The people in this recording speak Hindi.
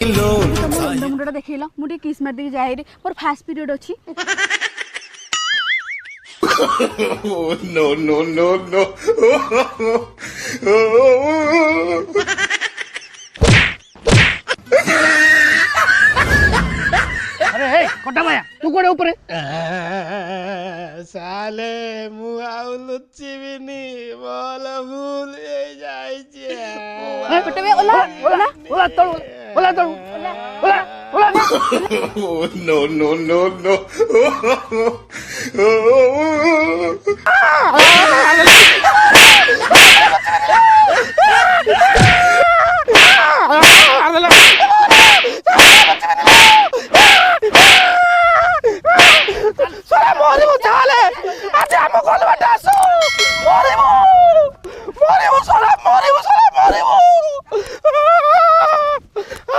मुंडा देखला मुझे किस मार दी जाए रे मोर फास्ट पीरियड अछि No, no, no, no. अरे हे कोटा माया तू कोड़े ऊपर साले मु आउ लुचिबिनी बोल भूल जाई छे बेटे में ओला ओला ओला तोड़ ओला तोड़ ओला ओला No, no, no, no.